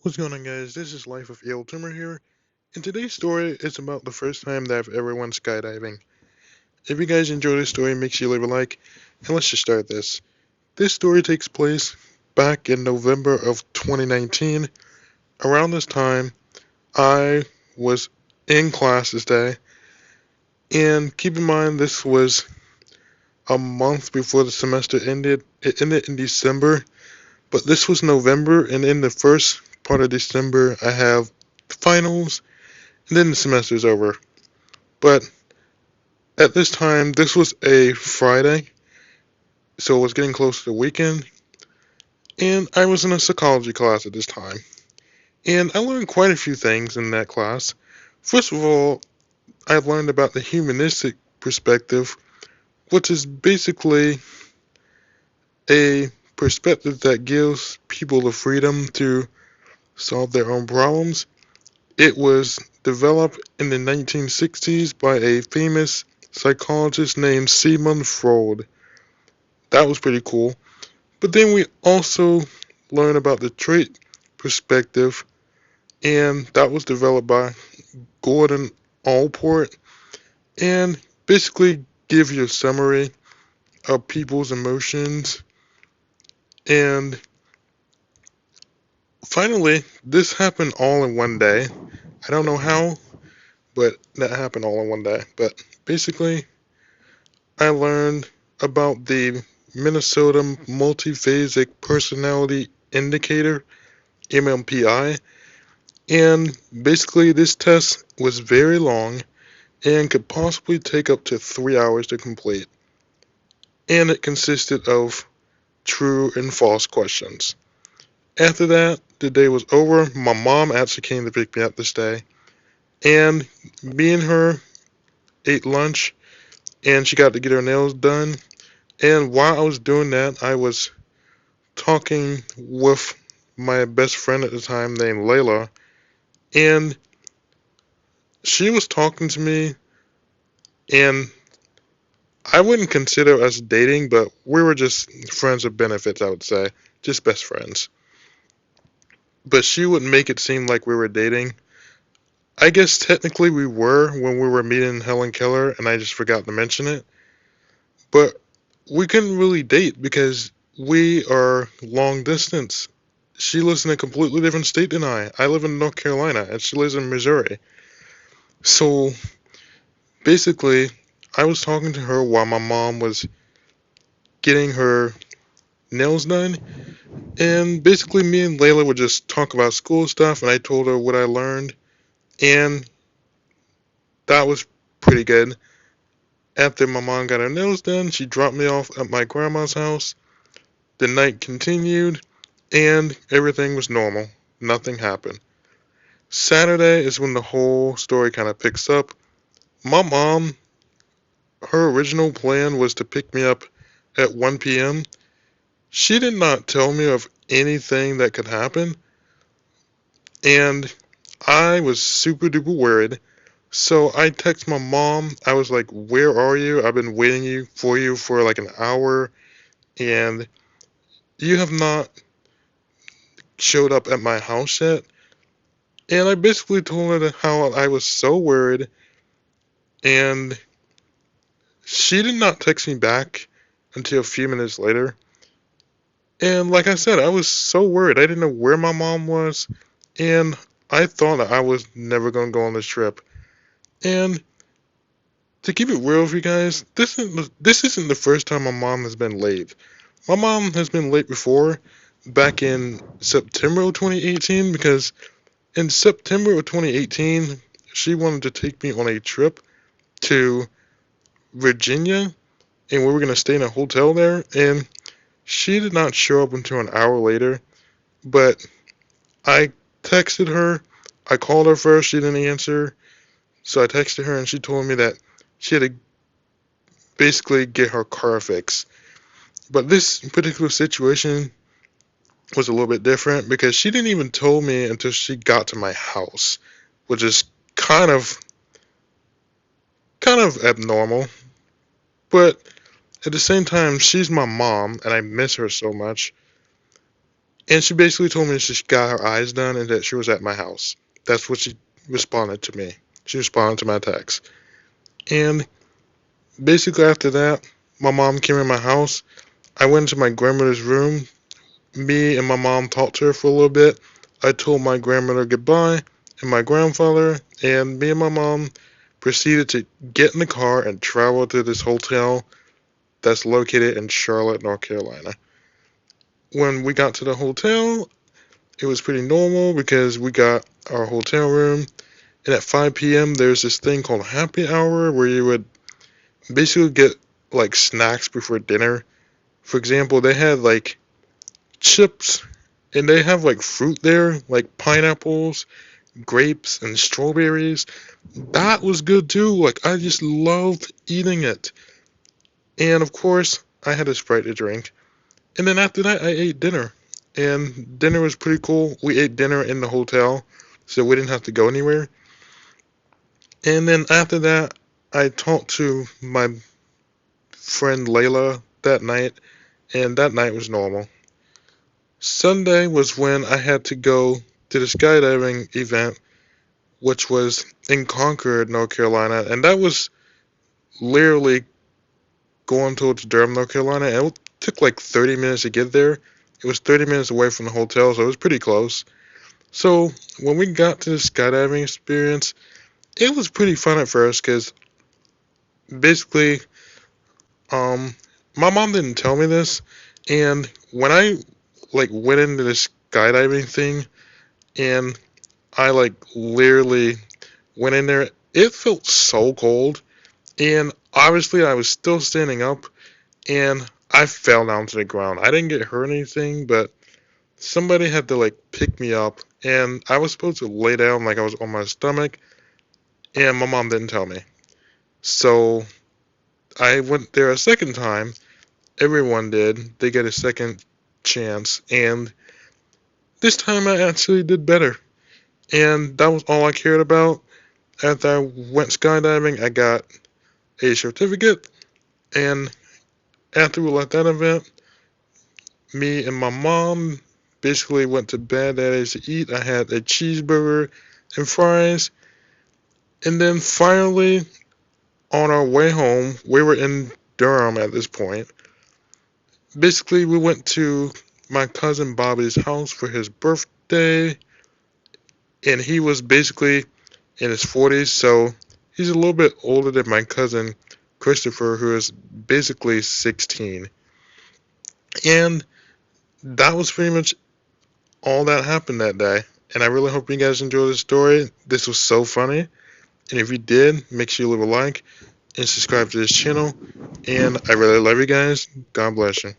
What's going on, guys? This is Life of E.L.T here, and today's story is about the first time that I've ever went skydiving. If you guys enjoy this story, make sure you leave a like, and let's just start this. This story takes place back in November of 2019. Around this time, I was in class this day, and keep in mind this was a month before the semester ended. It ended in December, but this was November, and in the first part of December, I have finals, and then the semester's over. But at this time, this was a Friday, so it was getting close to the weekend, and I was in a psychology class at this time. And I learned quite a few things in that class. First of all, I learned about the humanistic perspective, which is basically a perspective that gives people the freedom to solve their own problems. It was developed in the 1960s by a famous psychologist named Sigmund Freud. That was pretty cool. But then we also learn about the trait perspective, and that was developed by Gordon Allport, and basically give you a summary of people's emotions. And finally, this happened all in one day. I don't know how, but that happened all in one day. But basically, I learned about the Minnesota Multiphasic Personality Indicator, MMPI. And basically, this test was very long and could possibly take up to 3 hours to complete. And it consisted of true and false questions. After that, the day was over. My mom actually came to pick me up this day. And me and her ate lunch, and she got to get her nails done. And while I was doing that, I was talking with my best friend at the time named Layla. And she was talking to me, and I wouldn't consider us dating, but we were just friends with benefits, I would say. Just best friends. But she would make it seem like we were dating. I guess technically we were when we were meeting Helen Keller, and I just forgot to mention it. But we couldn't really date because we are long distance. She lives in a completely different state than I. I live in North Carolina, and she lives in Missouri. So basically, I was talking to her while my mom was getting her nails done. And basically, me and Layla would just talk about school stuff, and I told her what I learned, and that was pretty good. After my mom got her nails done, she dropped me off at my grandma's house. The night continued, and everything was normal. Nothing happened. Saturday is when the whole story kind of picks up. My mom, her original plan was to pick me up at 1 p.m. She did not tell me of anything that could happen, and I was super duper worried. So I text my mom. I was like, "Where are you? I've been waiting for you for like an hour, and you have not showed up at my house yet." And I basically told her how I was so worried, and she did not text me back until a few minutes later. And like I said, I was so worried. I didn't know where my mom was, and I thought that I was never going to go on this trip. And to keep it real with you guys, this isn't the first time my mom has been late. My mom has been late before, back in September of 2018, because in September of 2018, she wanted to take me on a trip to Virginia, and we were going to stay in a hotel there, and she did not show up until an hour later, but I texted her. I called her first, she didn't answer, so I texted her, and she told me that she had to basically get her car fixed. But this particular situation was a little bit different because she didn't even tell me until she got to my house, which is kind of abnormal. But at the same time, she's my mom and I miss her so much. And she basically told me she got her eyes done and that she was at my house. That's what she responded to me. She responded to my text. And basically after that, my mom came in my house. I went into my grandmother's room. Me and my mom talked to her for a little bit. I told my grandmother goodbye and my grandfather, and me and my mom proceeded to get in the car and travel to this hotel that's located in Charlotte, North Carolina. When we got to the hotel, it was pretty normal because we got our hotel room, and at 5 p.m. there's this thing called happy hour where you would basically get like snacks before dinner. For example, they had like chips and they have like fruit there, like pineapples, grapes, and strawberries. That was good too. Like I just loved eating it. And of course, I had a Sprite to drink. And then after that, I ate dinner. And dinner was pretty cool. We ate dinner in the hotel, so we didn't have to go anywhere. And then after that, I talked to my friend Layla that night, and that night was normal. Sunday was when I had to go to the skydiving event, which was in Concord, North Carolina, and that was literally going towards Durham, North Carolina, and it took like 30 minutes to get there. It was 30 minutes away from the hotel, so it was pretty close. So when we got to the skydiving experience, it was pretty fun at first because basically, um, my mom didn't tell me this, and when I like went into this skydiving thing and I like literally went in there, it felt so cold, and obviously I was still standing up, and I fell down to the ground. I didn't get hurt or anything, but somebody had to like pick me up, and I was supposed to lay down like I was on my stomach, and my mom didn't tell me. So I went there a second time. Everyone did. They get a second chance, and this time I actually did better. And that was all I cared about. After I went skydiving, I got a certificate, and after we left that event, me and my mom basically went to bed that is to eat. I had a cheeseburger and fries, and then finally, on our way home, we were in Durham at this point. Basically, we went to my cousin Bobby's house for his birthday, and he was basically in his 40s, so he's a little bit older than my cousin Christopher, who is basically 16. And that was pretty much all that happened that day. And I really hope you guys enjoyed the story. This was so funny. And if you did, make sure you leave a like and subscribe to this channel. And I really love you guys. God bless you.